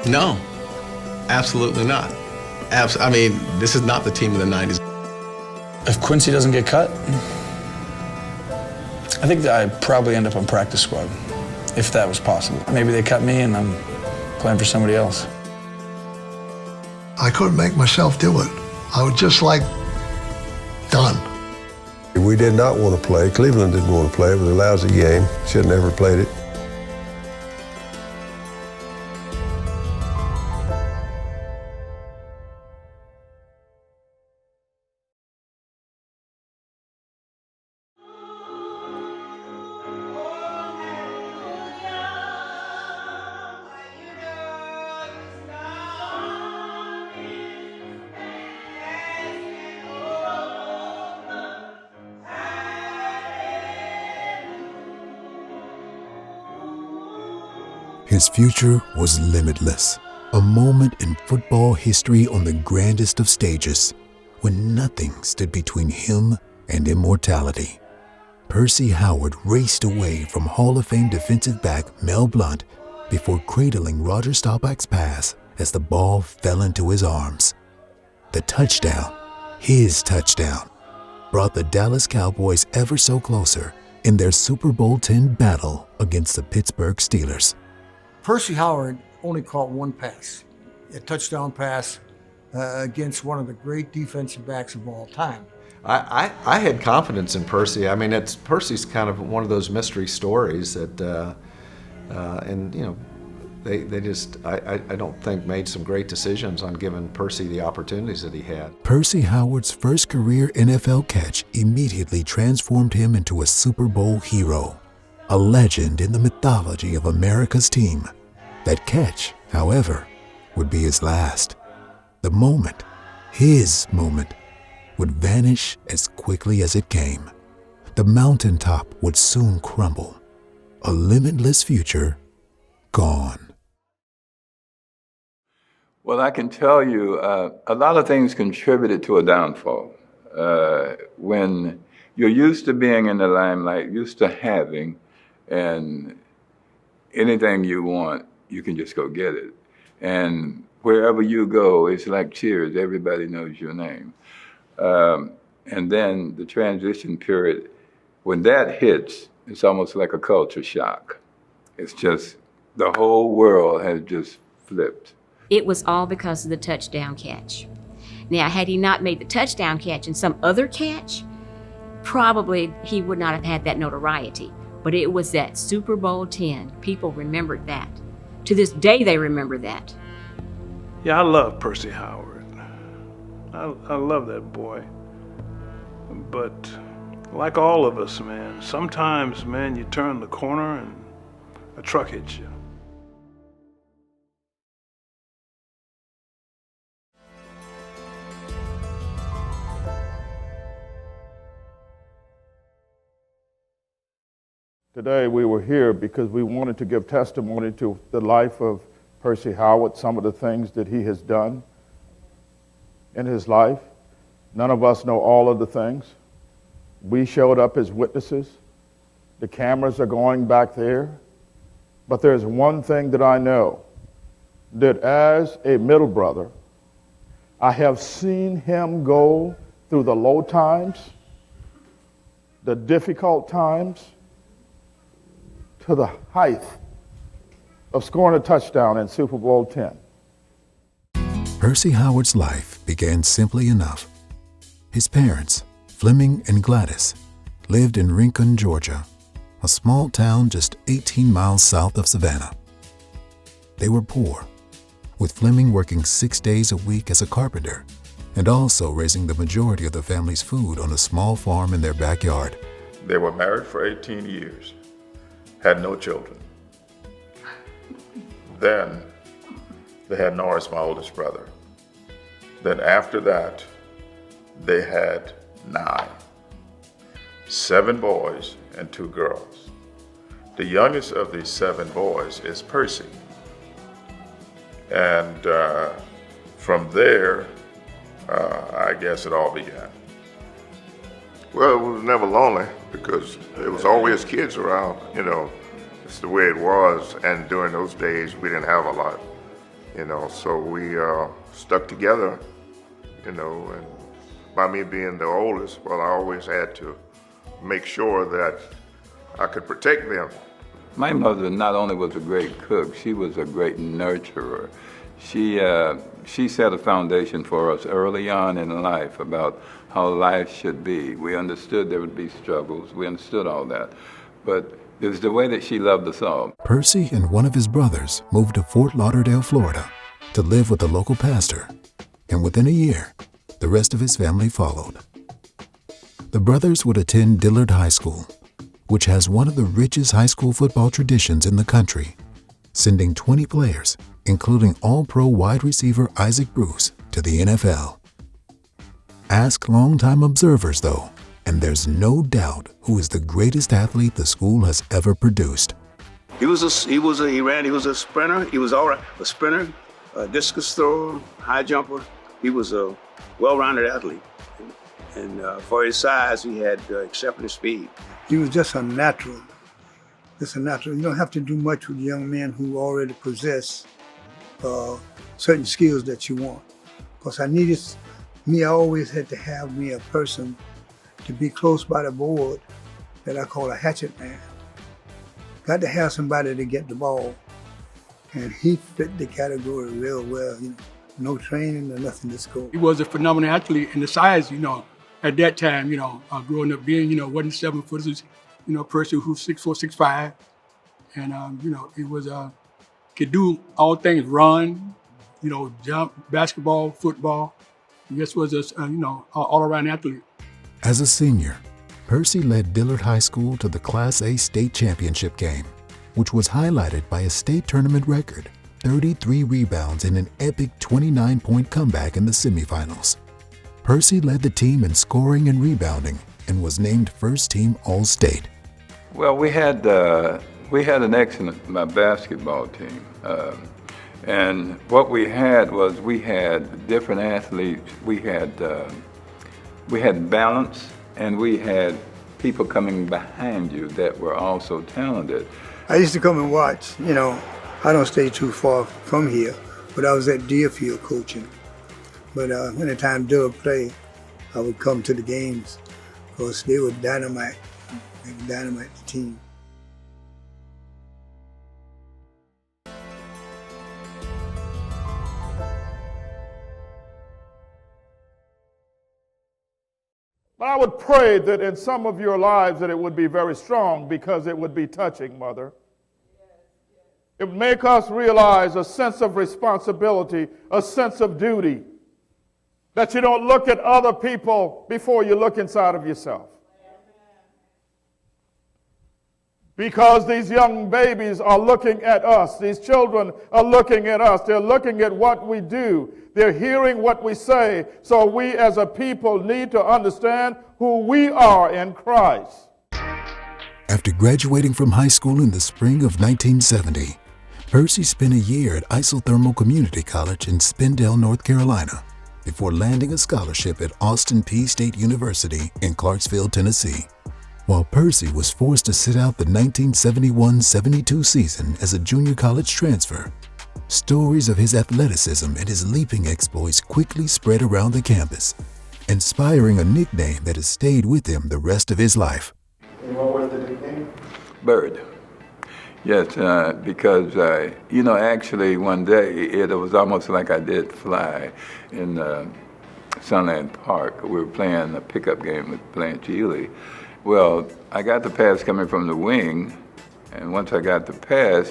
No, absolutely not. I mean, this is not the team of the 90s. If Quincy doesn't get cut, I think that I'd probably end up on practice squad, if that was possible. Maybe they cut me and I'm playing for somebody else. I couldn't make myself do it. I was just like, done. We did not want to play. Cleveland didn't want to play. It was a lousy game. Should have never played it. His future was limitless, a moment in football history on the grandest of stages, when nothing stood between him and immortality. Percy Howard raced away from Hall of Fame defensive back Mel Blount before cradling Roger Staubach's pass as the ball fell into his arms. The touchdown, his touchdown, brought the Dallas Cowboys ever so closer in their Super Bowl X battle against the Pittsburgh Steelers. Percy Howard only caught one pass, a touchdown pass against one of the great defensive backs of all time. I had confidence in Percy. I mean, Percy's kind of one of those mystery stories that, and you know, they just, I don't think made some great decisions on giving Percy the opportunities that he had. Percy Howard's first career NFL catch immediately transformed him into a Super Bowl hero, a legend in the mythology of America's team. That catch, however, would be his last. The moment, his moment, would vanish as quickly as it came. The mountaintop would soon crumble. A limitless future gone. Well, I can tell you a lot of things contributed to a downfall. When you're used to being in the limelight, used to having, and anything you want, you can just go get it. And wherever you go, it's like Cheers, everybody knows your name. And then the transition period, when that hits, it's almost like a culture shock. It's just, the whole world has just flipped. It was all because of the touchdown catch. Now, had he not made the touchdown catch and some other catch, probably he would not have had that notoriety. But it was that Super Bowl X. People remembered that. To this day, they remember that. Yeah, I love Percy Howard. I love that boy. But like all of us, man, sometimes, man, you turn the corner and a truck hits you. Today we were here because we wanted to give testimony to the life of Percy Howard, some of the things that he has done in his life. None of us know all of the things. We showed up as witnesses. The cameras are going back there. But there's one thing that I know, that as a middle brother, I have seen him go through the low times, the difficult times, to the height of scoring a touchdown in Super Bowl X. Percy Howard's life began simply enough. His parents, Fleming and Gladys, lived in Rincon, Georgia, a small town just 18 miles south of Savannah. They were poor, with Fleming working 6 days a week as a carpenter and also raising the majority of the family's food on a small farm in their backyard. They were married for 18 years. Had no children. Then they had Norris, my oldest brother. Then after that, they had 9. 7 boys and 2 girls. The youngest of these 7 boys is Percy. And from there, I guess it all began. Well, it was never lonely because there was always kids around, you know. It's the way it was, and during those days we didn't have a lot, So we stuck together, and by me being the oldest, well, I always had to make sure that I could protect them. My mother not only was a great cook, she was a great nurturer. She set a foundation for us early on in life about how life should be. We understood there would be struggles. We understood all that. But it was the way that she loved us all. Percy and one of his brothers moved to Fort Lauderdale, Florida, to live with a local pastor. And within a year, the rest of his family followed. The brothers would attend Dillard High School, which has one of the richest high school football traditions in the country, sending 20 players, including All-Pro wide receiver Isaac Bruce, to the NFL. Ask longtime observers, though, and there's no doubt who is the greatest athlete the school has ever produced. He was a sprinter. He was all right, a sprinter, a discus thrower, high jumper. He was a well-rounded athlete. And for his size, he had exceptional speed. He was just a natural. You don't have to do much with young men who already possess certain skills that you want. Because I always had to have me a person to be close by the board that I call a hatchet man. Got to have somebody to get the ball. And he fit the category real well. No training or nothing, just go. He was a phenomenal athlete, and the size, at that time, growing up being, wasn't 7 footers, Percy who's 6'4", 6'5", and he was could do all things: run, jump, basketball, football. He just was a all-around athlete. As a senior, Percy led Dillard High School to the Class A state championship game, which was highlighted by a state tournament record, 33 rebounds in an epic 29-point comeback in the semifinals. Percy led the team in scoring and rebounding and was named first team All-State. Well, we had an excellent basketball team. And what we had was we had different athletes. We had balance, and we had people coming behind you that were also talented. I used to come and watch. I don't stay too far from here, but I was at Deerfield coaching. But anytime Dillard played, I would come to the games because they were dynamite. They would dynamite the team. But I would pray that in some of your lives that it would be very strong because it would be touching, Mother. It would make us realize a sense of responsibility, a sense of duty, that you don't look at other people before you look inside of yourself. Because these young babies are looking at us. These children are looking at us. They're looking at what we do. They're hearing what we say. So we as a people need to understand who we are in Christ. After graduating from high school in the spring of 1970, Percy spent a year at Isothermal Community College in Spindale, North Carolina, before landing a scholarship at Austin Peay State University in Clarksville, Tennessee. While Percy was forced to sit out the 1971-72 season as a junior college transfer, stories of his athleticism and his leaping exploits quickly spread around the campus, inspiring a nickname that has stayed with him the rest of his life. And what was the nickname? Bird. Yes, because, actually one day it was almost like I did fly in Sunland Park. We were playing a pickup game with Blanche Ely. Well, I got the pass coming from the wing, and once I got the pass,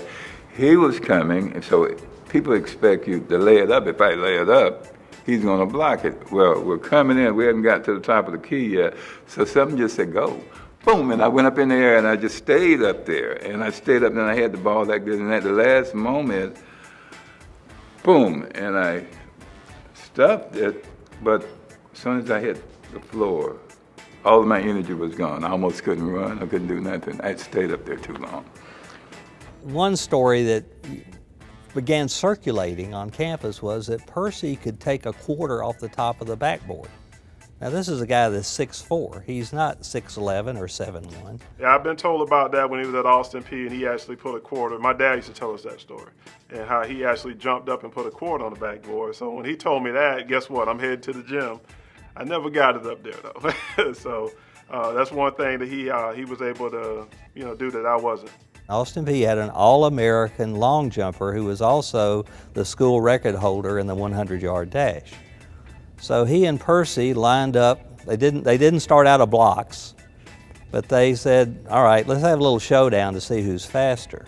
he was coming, and so people expect you to lay it up. If I lay it up, he's going to block it. Well, we're coming in. We hadn't got to the top of the key yet, so something just said, go. Boom, and I went up in the air, and I just stayed up there. And I stayed up, and I had the ball like this, and at the last moment, boom, and I stuffed it, but as soon as I hit the floor, all of my energy was gone. I almost couldn't run. I couldn't do nothing. I stayed up there too long. One story that began circulating on campus was that Percy could take a quarter off the top of the backboard. Now this is a guy that's 6'4". He's not 6'11" or 7'1". Yeah, I've been told about that when he was at Austin Peay and he actually put a quarter. My dad used to tell us that story and how he actually jumped up and put a quarter on the backboard. So when he told me that, guess what? I'm headed to the gym. I never got it up there though. So that's one thing that he was able to do that I wasn't. Austin Peay had an All-American long jumper who was also the school record holder in the 100-yard dash. So he and Percy lined up. They didn't start out of blocks, but they said, all right, let's have a little showdown to see who's faster.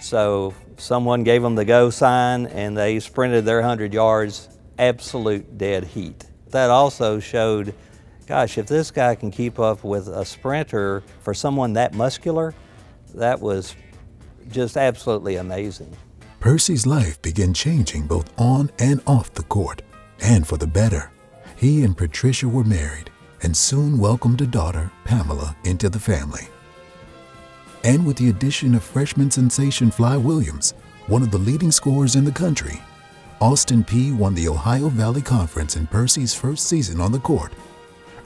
So someone gave them the go sign and they sprinted their 100 yards, absolute dead heat. That also showed, gosh, if this guy can keep up with a sprinter for someone that muscular, that was just absolutely amazing. Percy's life began changing both on and off the court, and for the better. He and Patricia were married and soon welcomed a daughter, Pamela, into the family. And with the addition of freshman sensation Fly Williams, one of the leading scorers in the country, Austin Peay won the Ohio Valley Conference in Percy's first season on the court,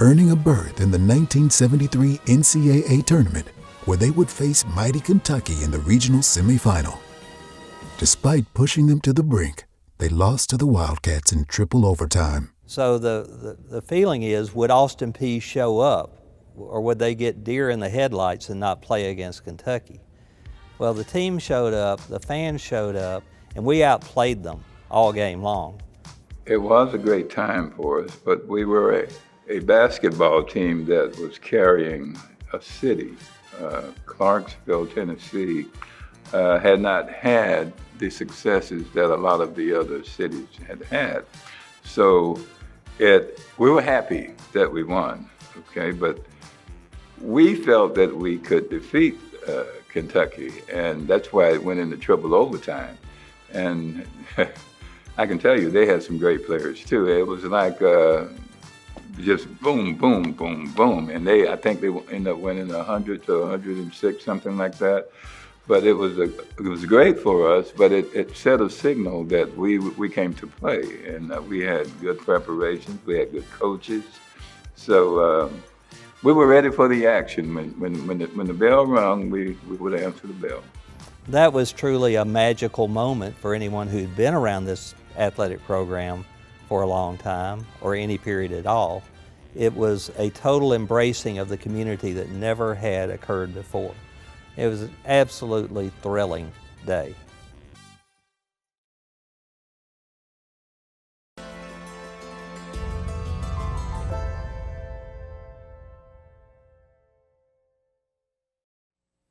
earning a berth in the 1973 NCAA tournament, where they would face mighty Kentucky in the regional semifinal. Despite pushing them to the brink, they lost to the Wildcats in triple overtime. So the feeling is, would Austin Peay show up, or would they get deer in the headlights and not play against Kentucky? Well, the team showed up, the fans showed up, and we outplayed them all game long. It was a great time for us, but we were a basketball team that was carrying a city. Clarksville, Tennessee, had not had the successes that a lot of the other cities had had. So we were happy that we won, okay? But we felt that we could defeat Kentucky, and that's why it went into triple overtime. And I can tell you, they had some great players too. It was like just boom, boom, boom, boom. And I think they ended up winning 100 to 106, something like that. But it was great for us, but it set a signal that we came to play, and we had good preparations, we had good coaches. So we were ready for the action. When the bell rung, we would answer the bell. That was truly a magical moment for anyone who'd been around this athletic program for a long time, or any period at all. It was a total embracing of the community that never had occurred before. It was an absolutely thrilling day.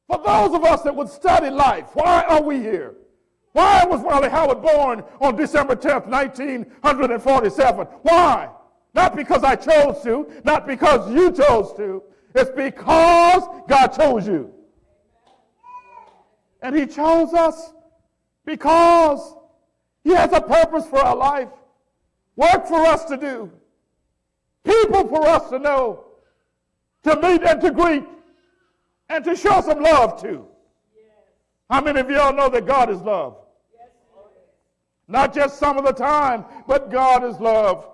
For those of us that would study life, why are we here? Why was Wylie Howard born on December 10th, 1947? Why? Not because I chose to, not because you chose to. It's because God chose you. And He chose us because He has a purpose for our life, work for us to do, people for us to know, to meet and to greet, and to show some love to. How many of y'all know that God is love? Not just some of the time, but God is love.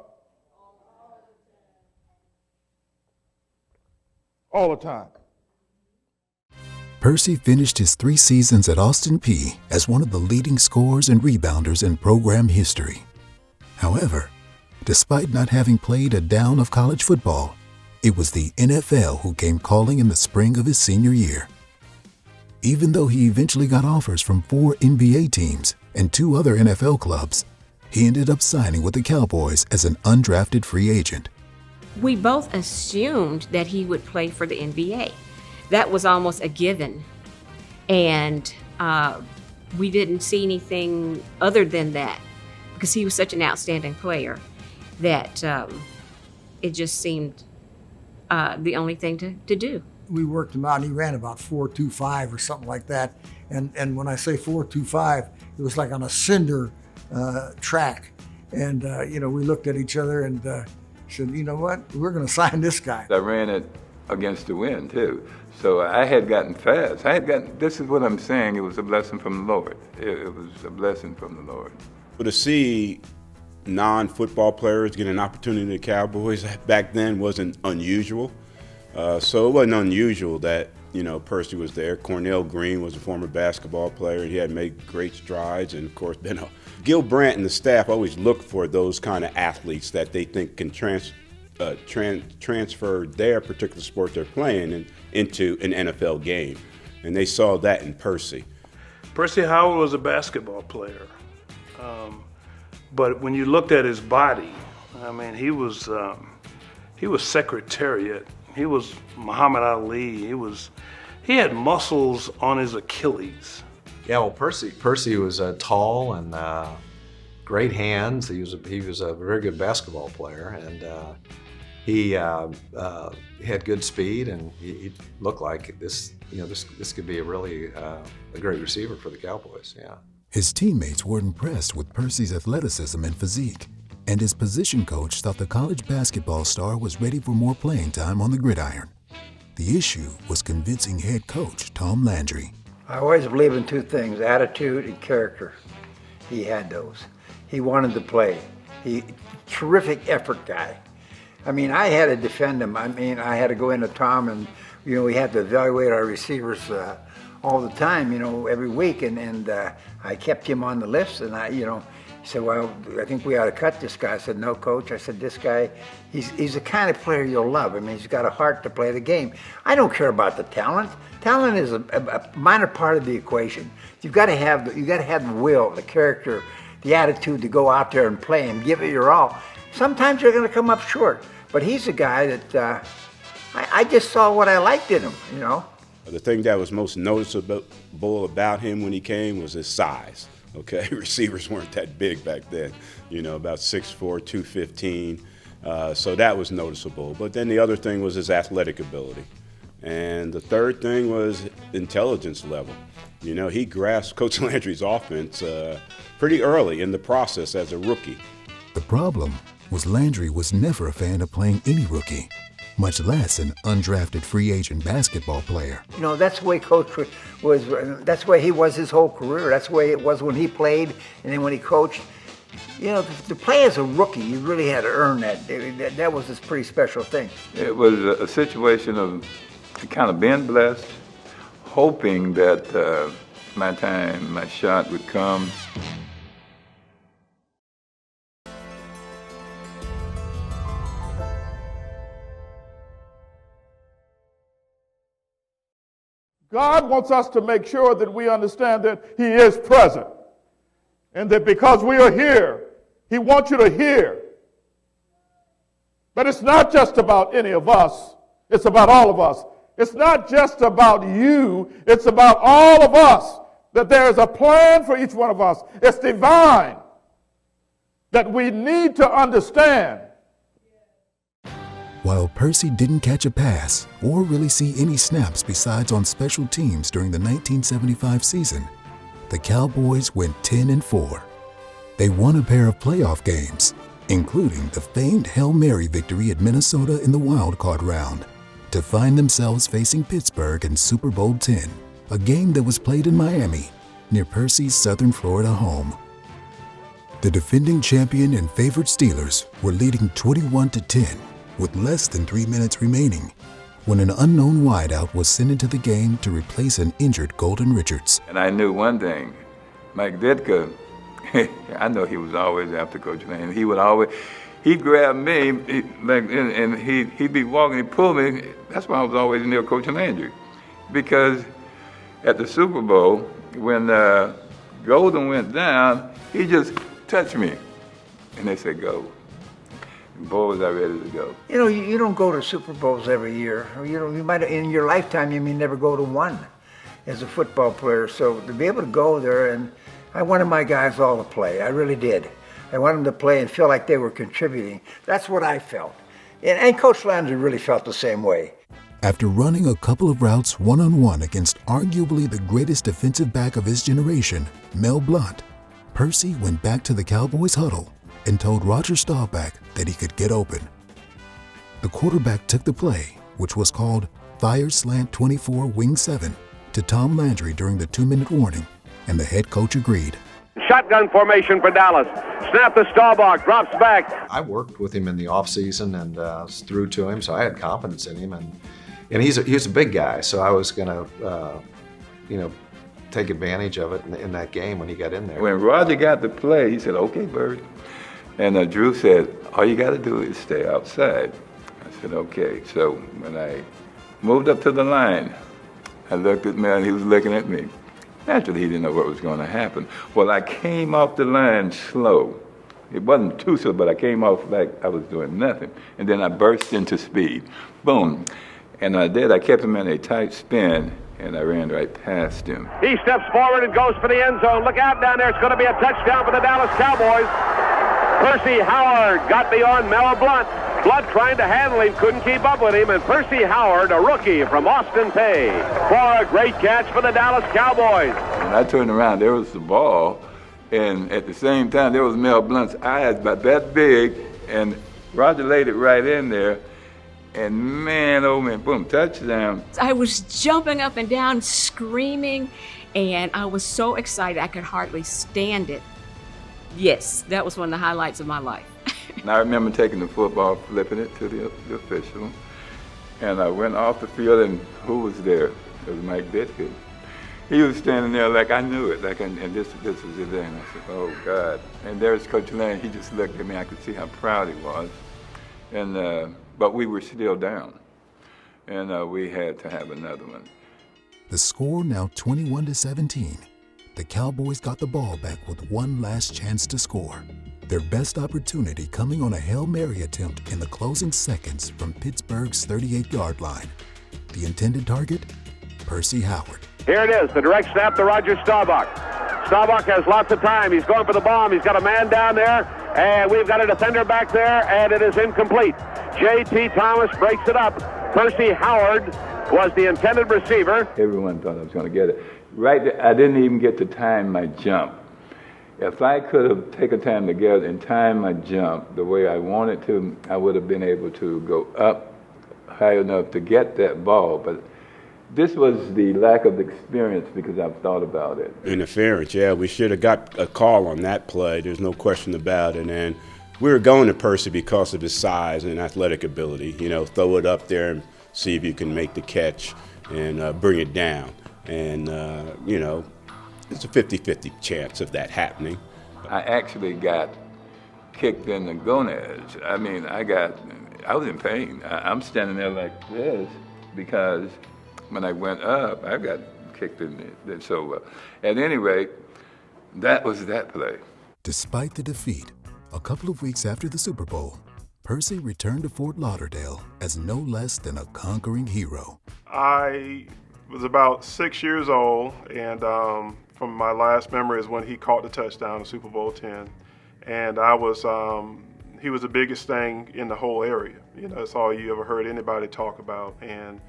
All the time. Percy finished his 3 seasons at Austin Peay as one of the leading scorers and rebounders in program history. However, despite not having played a down of college football, it was the NFL who came calling in the spring of his senior year. Even though he eventually got offers from 4 NBA teams and 2 other NFL clubs, he ended up signing with the Cowboys as an undrafted free agent. We both assumed that he would play for the NBA. That was almost a given. And we didn't see anything other than that, because he was such an outstanding player that it just seemed the only thing to do. We worked him out, and he ran about 4.25 or something like that. And when I say 4.25, it was like on a cinder track. And we looked at each other and said, you know what, we're going to sign this guy. I ran it against the wind too. So I had gotten fast. This is what I'm saying, it was a blessing from the Lord. It was a blessing from the Lord. But to see non-football players getting an opportunity in the Cowboys back then wasn't unusual. So it wasn't unusual that, Percy was there. Cornell Green was a former basketball player. He had made great strides, and of course, Gil Brandt and the staff always look for those kind of athletes that they think can transfer their particular sport they're playing into an NFL game. And they saw that in Percy. Percy Howard was a basketball player. But when you looked at his body, I mean, he was Secretariat. He was Muhammad Ali. He had muscles on his Achilles. Yeah, well, Percy was tall and great hands. He was a very good basketball player, and he had good speed, and he looked like this. This could be a great receiver for the Cowboys. Yeah. His teammates were impressed with Percy's athleticism and physique, and his position coach thought the college basketball star was ready for more playing time on the gridiron. The issue was convincing head coach Tom Landry. I always believe in two things, attitude and character. He had those. He wanted to play. Terrific effort guy. I mean, I had to defend him. I mean, I had to go into Tom and, we had to evaluate our receivers all the time, every week. And I kept him on the list, and he said, well, I think we ought to cut this guy. I said, no, coach. I said, this guy, he's the kind of player you'll love. I mean, he's got a heart to play the game. I don't care about the talent. Talent is a minor part of the equation. You've got to have the will, the character, the attitude to go out there and play and give it your all. Sometimes you're going to come up short, but he's a guy that I just saw what I liked in him, The thing that was most noticeable about him when he came was his size. Okay, receivers weren't that big back then, about 6'4", 215. So that was noticeable. But then the other thing was his athletic ability. And the third thing was intelligence level. He grasped Coach Landry's offense pretty early in the process as a rookie. The problem was Landry was never a fan of playing any rookie, much less an undrafted free agent basketball player. That's the way Coach was. That's the way he was his whole career. That's the way it was when he played, and then when he coached. To play as a rookie, you really had to earn that. That was a pretty special thing. It was a situation of kind of being blessed, hoping that my shot would come. God wants us to make sure that we understand that He is present, and that because we are here, He wants you to hear. But it's not just about any of us, it's about all of us. It's not just about you, it's about all of us, that there is a plan for each one of us. It's divine, that we need to understand. While Percy didn't catch a pass or really see any snaps besides on special teams during the 1975 season, the Cowboys went 10-4. They won a pair of playoff games, including the famed Hail Mary victory at Minnesota in the wild card round, to find themselves facing Pittsburgh in Super Bowl X, a game that was played in Miami, near Percy's Southern Florida home. The defending champion and favored Steelers were leading 21-10 with less than 3 minutes remaining when an unknown wideout was sent into the game to replace an injured Golden Richards. And I knew one thing, Mike Ditka, I know he was always after Coach Landry. He'd grab me, and he'd be walking, he'd pull me. That's why I was always near Coach Landry. Because at the Super Bowl, when Golden went down, he just touched me. And they said, go. Boy, was I ready to go. You don't go to Super Bowls every year. You might, in your lifetime, you may never go to one as a football player. So to be able to go there, and I wanted my guys all to play. I really did. I wanted them to play and feel like they were contributing. That's what I felt. And Coach Landry really felt the same way. After running a couple of routes one-on-one against arguably the greatest defensive back of his generation, Mel Blount, Percy went back to the Cowboys huddle and told Roger Staubach that he could get open. The quarterback took the play, which was called Fire Slant 24 Wing 7, to Tom Landry during the 2-minute warning, and the head coach agreed. Shotgun formation for Dallas. snap to Staubach, drops back. I worked with him in the offseason and was through to him, so I had confidence in him. And he's a big guy, so I was going to, take advantage of it in that game when he got in there. When Roger got to play, he said, "Okay, Bird." And Drew said, "All you got to do is stay outside." I said, "Okay." So when I moved up to the line, I looked at him and he was looking at me. Naturally, he didn't know what was going to happen. Well, I came off the line slow. It wasn't too slow, but I came off like I was doing nothing. And then I burst into speed. Boom. And I did. I kept him in a tight spin, and I ran right past him. He steps forward and goes for the end zone. Look out down there. It's going to be a touchdown for the Dallas Cowboys. Percy Howard got beyond Mel Blunt. Blunt trying to handle him, couldn't keep up with him, and Percy Howard, a rookie from Austin Peay, for a great catch for the Dallas Cowboys. When I turned around, there was the ball, and at the same time, there was Mel Blunt's eyes about that big, and Roger laid it right in there, and man, oh man, boom, touchdown. I was jumping up and down, screaming, and I was so excited I could hardly stand it. Yes, that was one of the highlights of my life. And I remember taking the football, flipping it to the official, and I went off the field, and who was there? It was Mike Ditka. He was standing there like I knew it, and this was it. And I said, "Oh God!" And there's Coach Lane. He just looked at me. I could see how proud he was, and but we were still down, and we had to have another one. The score now 21-17. The Cowboys got the ball back with one last chance to score. Their best opportunity coming on a Hail Mary attempt in the closing seconds from Pittsburgh's 38-yard line. The intended target? Percy Howard. Here it is, the direct snap to Roger Staubach. Staubach has lots of time. He's going for the bomb. He's got a man down there, and we've got a defender back there, and it is incomplete. J.T. Thomas breaks it up. Percy Howard was the intended receiver. Everyone thought I was going to get it. Right there, I didn't even get to time my jump. If I could have taken time to get it and time my jump the way I wanted to, I would have been able to go up high enough to get that ball. But this was the lack of experience because I've thought about it. Interference, yeah. We should have got a call on that play. There's no question about it. And we were going to Percy because of his size and athletic ability. Throw it up there and see if you can make the catch and bring it down. And, it's a 50-50 chance of that happening. I actually got kicked in the gonads. I mean, I was in pain. I'm standing there like this because when I went up, I got kicked in the So at any rate, that was that play. Despite the defeat, a couple of weeks after the Super Bowl, Percy returned to Fort Lauderdale as no less than a conquering hero. I was about 6 years old, and from my last memory is when he caught the touchdown in Super Bowl 10. And he was the biggest thing in the whole area. That's all you ever heard anybody talk about, and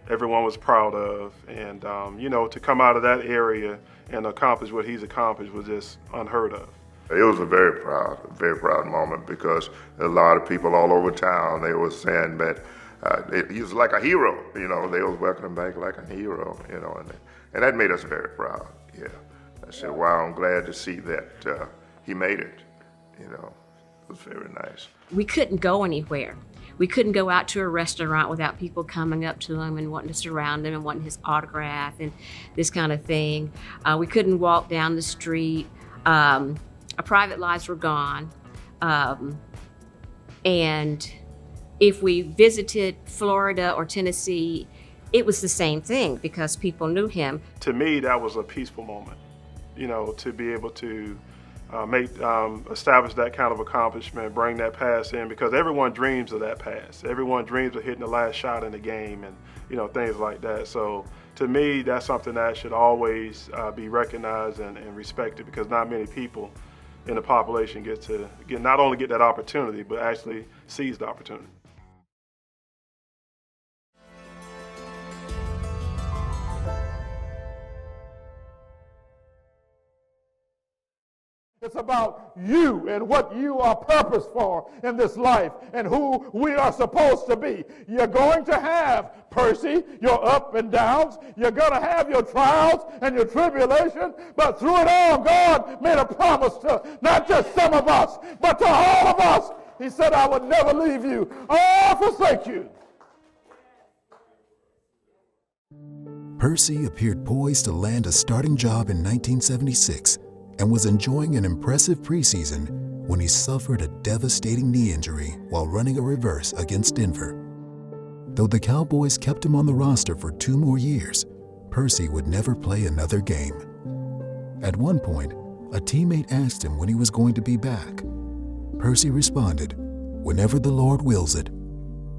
everyone was proud of. And, to come out of that area and accomplish what he's accomplished was just unheard of. It was a very proud moment because a lot of people all over town, they were saying that he was like a hero, they was welcoming him back like a hero, and that made us very proud, yeah. I said, wow, I'm glad to see that he made it, it was very nice. We couldn't go anywhere. We couldn't go out to a restaurant without people coming up to him and wanting to surround him and wanting his autograph and this kind of thing. We couldn't walk down the street. Our private lives were gone. And if we visited Florida or Tennessee, it was the same thing because people knew him. To me, that was a peaceful moment, to be able to establish that kind of accomplishment, bring that pass in, because everyone dreams of that pass. Everyone dreams of hitting the last shot in the game and, things like that. So to me, that's something that should always be recognized and respected because not many people in the population not only get that opportunity, but actually seize the opportunity. It's It's about you and what you are purposed for in this life and who we are supposed to be. You're going to have, Percy, your up and downs. You're going to have your trials and your tribulation. But through it all, God made a promise to not just some of us, but to all of us. He said, I would never leave you or forsake you. Percy appeared poised to land a starting job in 1976 and was enjoying an impressive preseason when he suffered a devastating knee injury while running a reverse against Denver. Though the Cowboys kept him on the roster for 2 more years, Percy would never play another game. At one point, a teammate asked him when he was going to be back. Percy responded, "Whenever the Lord wills it."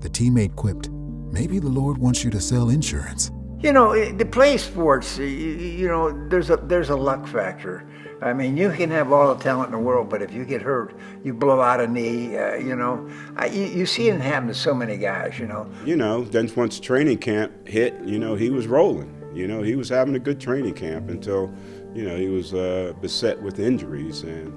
The teammate quipped, "Maybe the Lord wants you to sell insurance." You know, to play sports, you know, there's a luck factor. I mean, you can have all the talent in the world, but if you get hurt, you blow out a knee, you know. You see it happen to so many guys, you know. You know, then once training camp hit, you know, he was rolling. You know, he was having a good training camp until, you know, he was beset with injuries. And,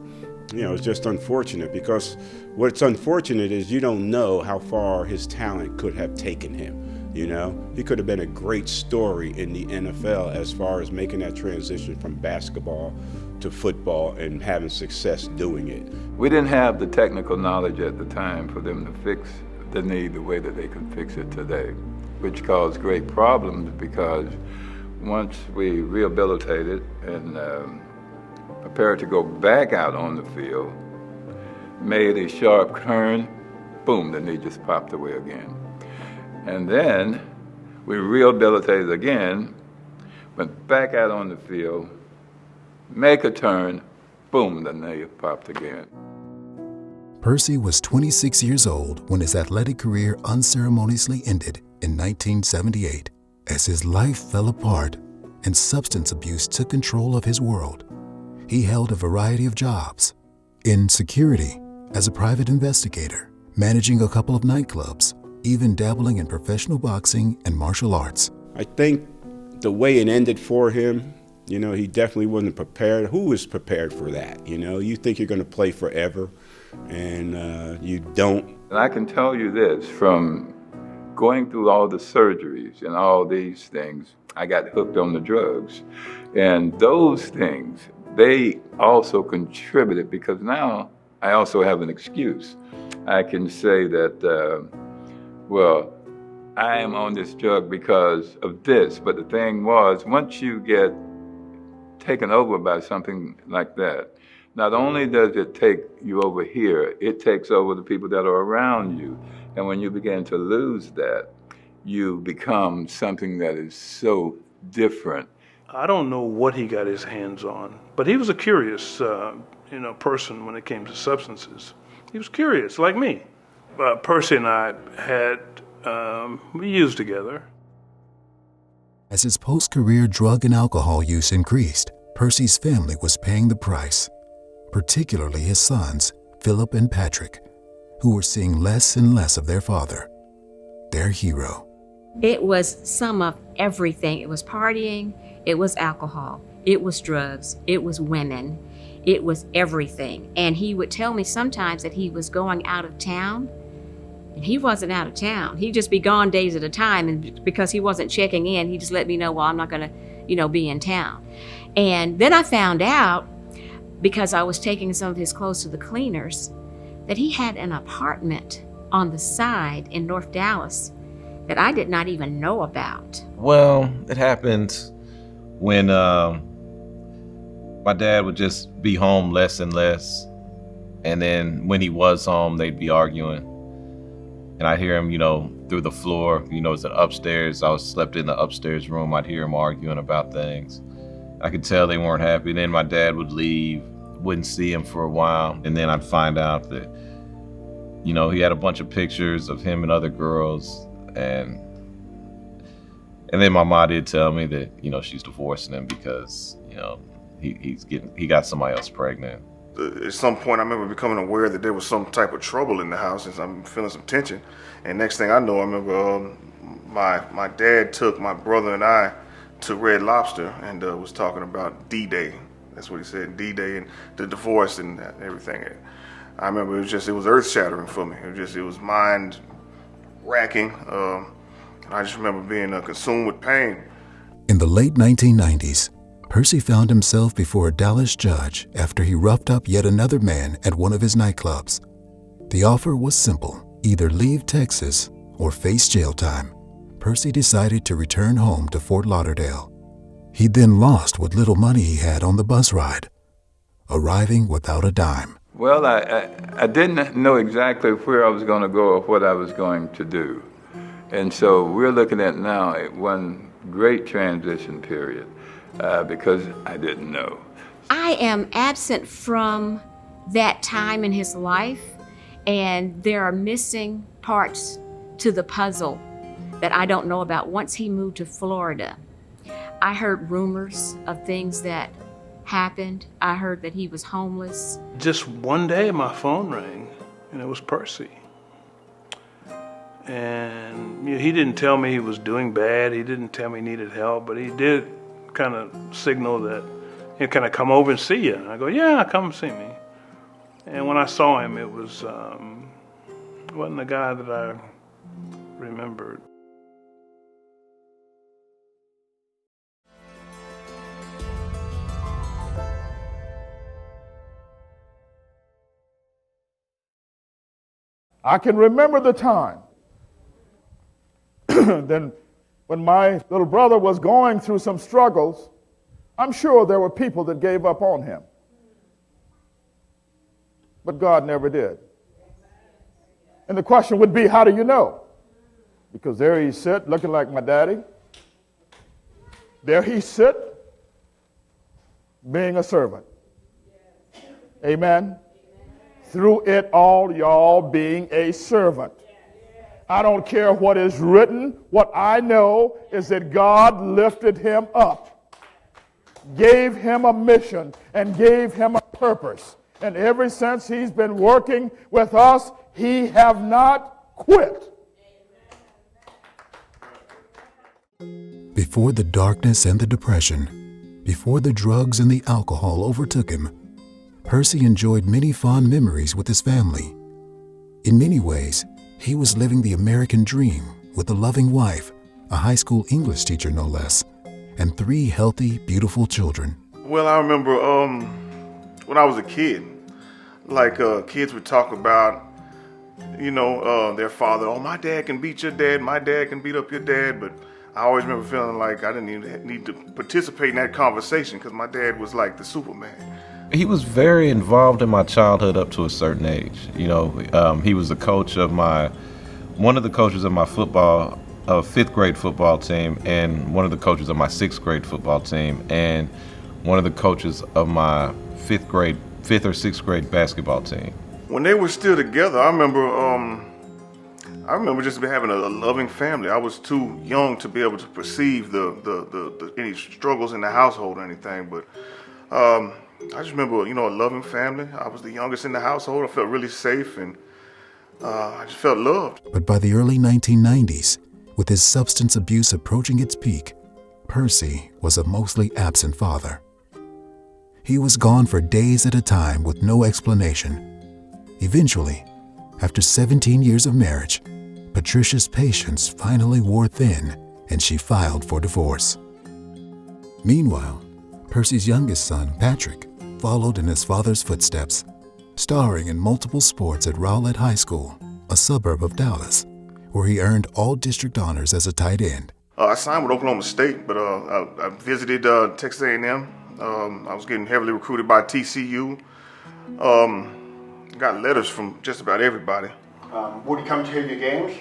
you know, it's just unfortunate because what's unfortunate is you don't know how far his talent could have taken him. You know, he could have been a great story in the NFL as far as making that transition from basketball to football and having success doing it. We didn't have the technical knowledge at the time for them to fix the knee the way that they can fix it today, which caused great problems because once we rehabilitated and prepared to go back out on the field, made a sharp turn, boom, the knee just popped away again. And then we rehabilitated again, went back out on the field, make a turn, boom, the knee popped again. Percy was 26 years old when his athletic career unceremoniously ended in 1978 as his life fell apart and substance abuse took control of his world. He held a variety of jobs: in security, as a private investigator, managing a couple of nightclubs, even dabbling in professional boxing and martial arts. I think the way it ended for him, you know, he definitely wasn't prepared. Who was prepared for that? You know, you think you're going to play forever, and you don't. And I can tell you this, from going through all the surgeries and all these things, I got hooked on the drugs. And those things, they also contributed because now I also have an excuse. I can say that, well, I am on this drug because of this. But the thing was, once you get taken over by something like that, not only does it take you over here, it takes over the people that are around you. And when you begin to lose that, you become something that is so different. I don't know what he got his hands on, but he was a curious, person when it came to substances. He was curious, like me. Percy and I we used together. As his post-career drug and alcohol use increased, Percy's family was paying the price, particularly his sons, Philip and Patrick, who were seeing less and less of their father, their hero. It was some of everything. It was partying, it was alcohol, it was drugs, it was women, it was everything. And he would tell me sometimes that he was going out of town, and he wasn't out of town. He'd just be gone days at a time, and because he wasn't checking in, he just let me know, well, I'm not gonna, be in town. And then I found out, because I was taking some of his clothes to the cleaners, that he had an apartment on the side in North Dallas that I did not even know about. Well, it happened when my dad would just be home less and less. And then when he was home, they'd be arguing. And I'd hear him, through the floor, it's an upstairs. I slept in the upstairs room. I'd hear him arguing about things. I could tell they weren't happy. Then my dad would leave, wouldn't see him for a while. And then I'd find out that, he had a bunch of pictures of him and other girls. And then my mom did tell me that, she's divorcing him because, he got somebody else pregnant. At some point, I remember becoming aware that there was some type of trouble in the house, and I'm feeling some tension. And next thing I know, I remember my dad took my brother and I to Red Lobster and was talking about D-Day. That's what he said, D-Day and the divorce and everything. I remember it was earth-shattering for me. It was mind-racking. I just remember being consumed with pain. In the late 1990s, Percy found himself before a Dallas judge after he roughed up yet another man at one of his nightclubs. The offer was simple: either leave Texas or face jail time. Percy decided to return home to Fort Lauderdale. He then lost what little money he had on the bus ride, arriving without a dime. Well, I didn't know exactly where I was going to go or what I was going to do. And so we're looking at now one great transition period because I didn't know. I am absent from that time in his life, and there are missing parts to the puzzle that I don't know about. Once he moved to Florida, I heard rumors of things that happened. I heard that he was homeless. Just one day my phone rang, and it was Percy. And he didn't tell me he was doing bad. He didn't tell me he needed help, but he did kind of signal that he'd kind of come over and see you. And I go, yeah, come see me. And when I saw him, it wasn't the guy that I remembered. I can remember the time then when my little brother was going through some struggles. I'm sure there were people that gave up on him. But God never did. And the question would be, how do you know? Because there he sit looking like my daddy. There he sit being a servant. Amen. Through it all, y'all being a servant. I don't care what is written. What I know is that God lifted him up, gave him a mission, and gave him a purpose. And ever since he's been working with us, he have not quit. Before the darkness and the depression, before the drugs and the alcohol overtook him, Percy enjoyed many fond memories with his family. In many ways, he was living the American dream with a loving wife, a high school English teacher no less, and 3 healthy, beautiful children. Well, I remember when I was a kid, kids would talk about, their father, oh, my dad can beat your dad, my dad can beat up your dad, but I always remember feeling like I didn't even need to participate in that conversation because my dad was like the Superman. He was very involved in my childhood up to a certain age. He was one of the coaches of my fifth grade football team, and one of the coaches of my 6th grade football team, and one of the coaches of my 5th or 6th grade basketball team. When they were still together, I remember just having a loving family. I was too young to be able to perceive the any struggles in the household or anything, but I just remember, a loving family. I was the youngest in the household. I felt really safe, and I just felt loved. But by the early 1990s, with his substance abuse approaching its peak, Percy was a mostly absent father. He was gone for days at a time with no explanation. Eventually, after 17 years of marriage, Patricia's patience finally wore thin, and she filed for divorce. Meanwhile, Percy's youngest son, Patrick, followed in his father's footsteps, starring in multiple sports at Rowlett High School, a suburb of Dallas, where he earned all district honors as a tight end. I signed with Oklahoma State, but I visited Texas A&M. I was getting heavily recruited by TCU. Got letters from just about everybody. Would he come to your games?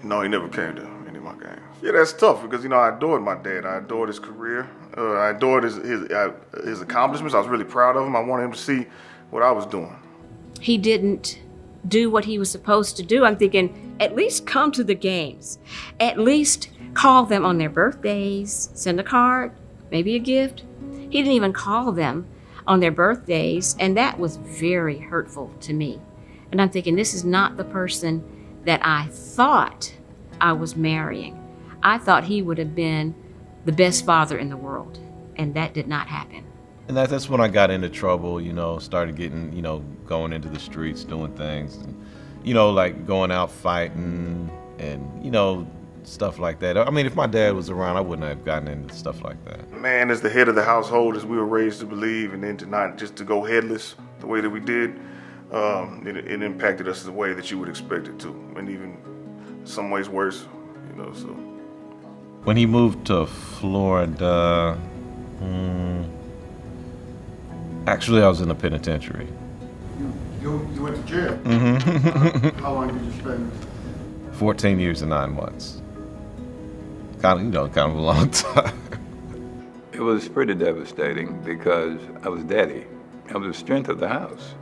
No, he never came to any of my games. Yeah, that's tough because, I adored my dad. I adored his career. I adored his accomplishments. I was really proud of him. I wanted him to see what I was doing. He didn't do what he was supposed to do. I'm thinking, at least come to the games. At least call them on their birthdays, send a card, maybe a gift. He didn't even call them on their birthdays, and that was very hurtful to me. And I'm thinking, this is not the person that I thought I was marrying. I thought he would have been the best father in the world, and that did not happen. And that's when I got into trouble, started getting, going into the streets, doing things, and, like going out fighting and, stuff like that. I mean, if my dad was around, I wouldn't have gotten into stuff like that. Man, as the head of the household, as we were raised to believe, and then to not just to go headless the way that we did, it impacted us the way that you would expect it to, and even in some ways worse, so. When he moved to Florida, actually I was in the penitentiary. You went to jail? Mm-hmm. How long did you spend? 14 years and 9 months. Kind of a long time. It was pretty devastating because I was daddy. I was the strength of the house.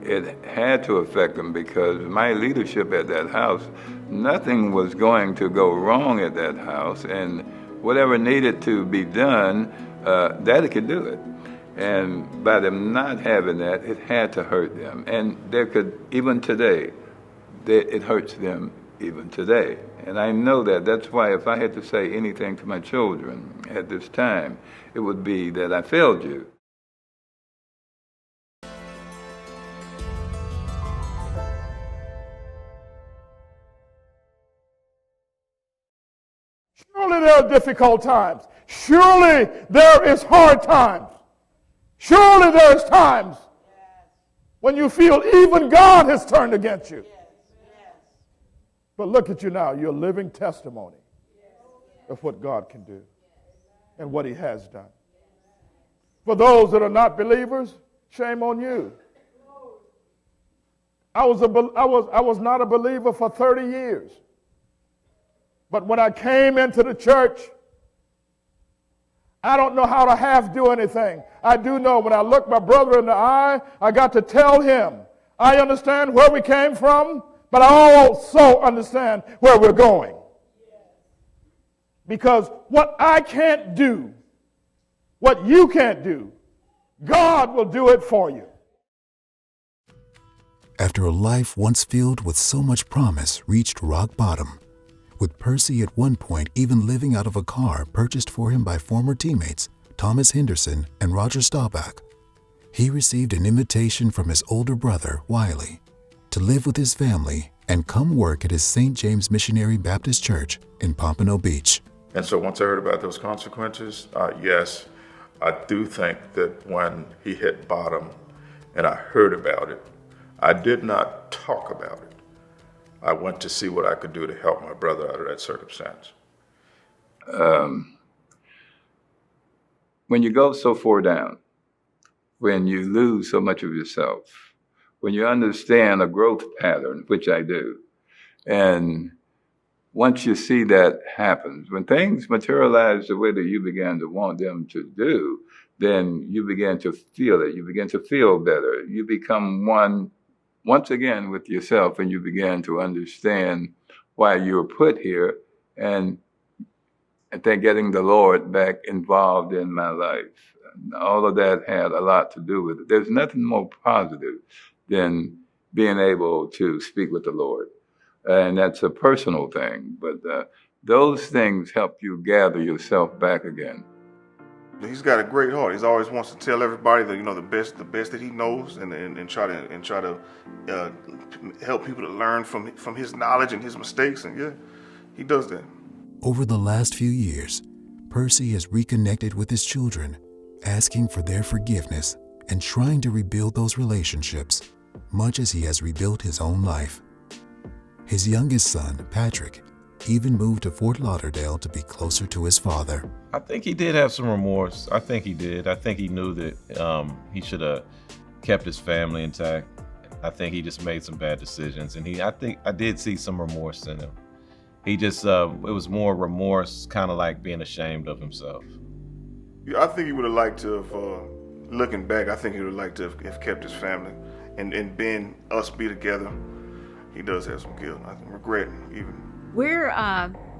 It had to affect them because my leadership at that house, nothing was going to go wrong at that house, and whatever needed to be done, daddy could do it. And by them not having that, it had to hurt them. And even today, it hurts them even today. And I know that. That's why if I had to say anything to my children at this time, it would be that I failed you. Surely there are difficult times. Surely there is hard times. Surely there is times when you feel even God has turned against you. But look at you now. You're a living testimony of what God can do and what he has done. For those that are not believers, shame on you. I was not a believer for 30 years. But when I came into the church, I don't know how to half do anything. I do know when I look my brother in the eye, I got to tell him, I understand where we came from, but I also understand where we're going. Because what I can't do, what you can't do, God will do it for you. After a life once filled with so much promise reached rock bottom, with Percy at one point even living out of a car purchased for him by former teammates Thomas Henderson and Roger Staubach, he received an invitation from his older brother, Wylie, to live with his family and come work at his St. James Missionary Baptist Church in Pompano Beach. And so once I heard about those consequences, yes, I do think that when he hit bottom and I heard about it, I did not talk about it. I went to see what I could do to help my brother out of that circumstance. When you go so far down, when you lose so much of yourself, when you understand a growth pattern, which I do, and once you see that happens, when things materialize the way that you began to want them to do, then you begin to feel it. You begin to feel better. You become one once again with yourself, and you begin to understand why you were put here, and I think getting the Lord back involved in my life. And all of that had a lot to do with it. There's nothing more positive than being able to speak with the Lord. And that's a personal thing, but those things help you gather yourself back again. He's got a great heart. He always wants to tell everybody that the best that he knows, and try to help people to learn from his knowledge and his mistakes. And yeah, he does that. Over the last few years, Percy has reconnected with his children, asking for their forgiveness and trying to rebuild those relationships, much as he has rebuilt his own life. His youngest son, Patrick, even moved to Fort Lauderdale to be closer to his father. I think he did have some remorse. I think he did. I think he knew that he should have kept his family intact. I think he just made some bad decisions, and I think I did see some remorse in him. He just, it was more remorse, kind of like being ashamed of himself. Yeah, I think he would have liked to have, looking back, I think he would have liked to have kept his family and been us be together. He does have some guilt, I think, regret even. We're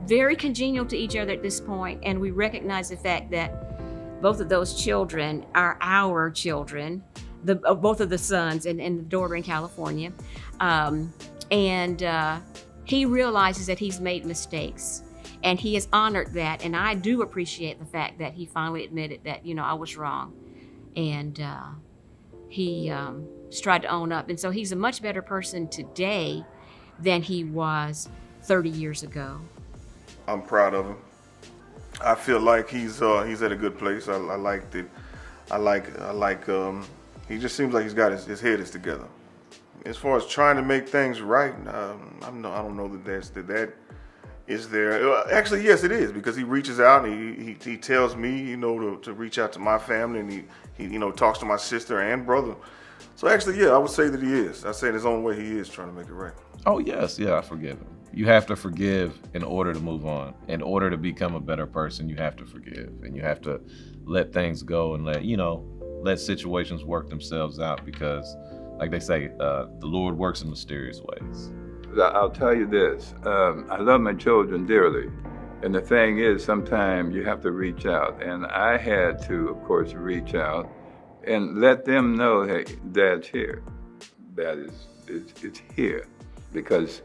very congenial to each other at this point, and we recognize the fact that both of those children are our children, both of the sons and the daughter in California. He realizes that he's made mistakes. And he has honored that, and I do appreciate the fact that he finally admitted that, I was wrong. And he tried to own up. And so he's a much better person today than he was 30 years ago. I'm proud of him. I feel like he's at a good place. I like that. I like. He just seems like he's got his head is together. As far as trying to make things right, I don't know that is there. Actually, yes, it is, because he reaches out and he tells me, to reach out to my family, and he talks to my sister and brother. So actually, yeah, I would say that he is. I say in his own way, he is trying to make it right. Oh yes, yeah, I forgive him. You have to forgive in order to move on. In order to become a better person, you have to forgive, and you have to let things go and let situations work themselves out, because, like they say, the Lord works in mysterious ways. I'll tell you this, I love my children dearly. And the thing is, sometimes you have to reach out. And I had to, of course, reach out and let them know, hey, Dad's here. Dad is here. Because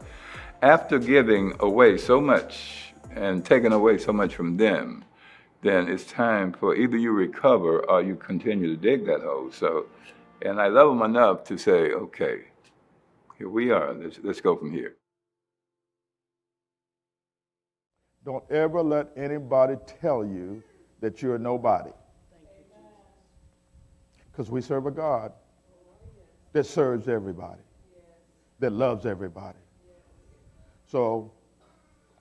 after giving away so much and taking away so much from them, then it's time for either you recover or you continue to dig that hole. So, and I love them enough to say, okay, here we are, let's go from here. Don't ever let anybody tell you that you're nobody. Because we serve a God that serves everybody, that loves everybody. So,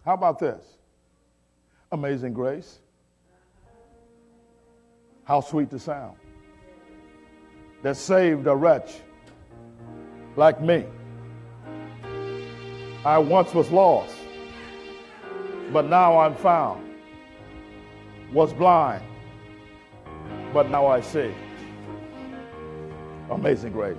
how about this? Amazing grace. How sweet the sound that saved a wretch like me. I once was lost, but now I'm found. Was blind, but now I see. Amazing grace.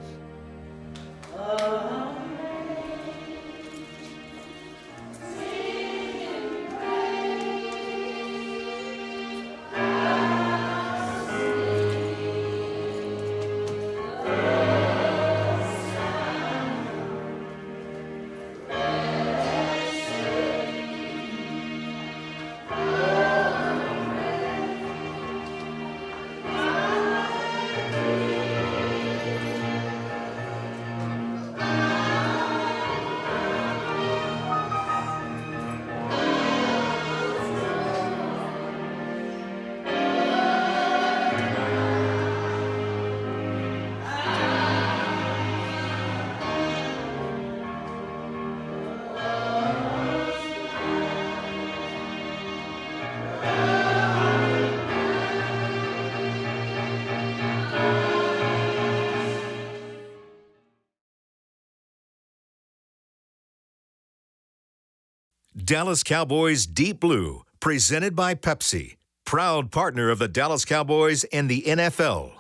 Dallas Cowboys Deep Blue, presented by Pepsi, proud partner of the Dallas Cowboys and the NFL.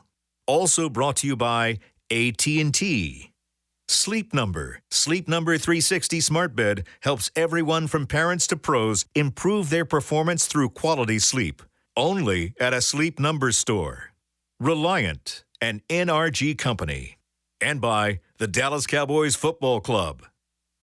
Also brought to you by AT&T. Sleep Number. Sleep Number 360 Smart Bed helps everyone from parents to pros improve their performance through quality sleep. Only at a Sleep Number store. Reliant, an NRG company. And by the Dallas Cowboys Football Club.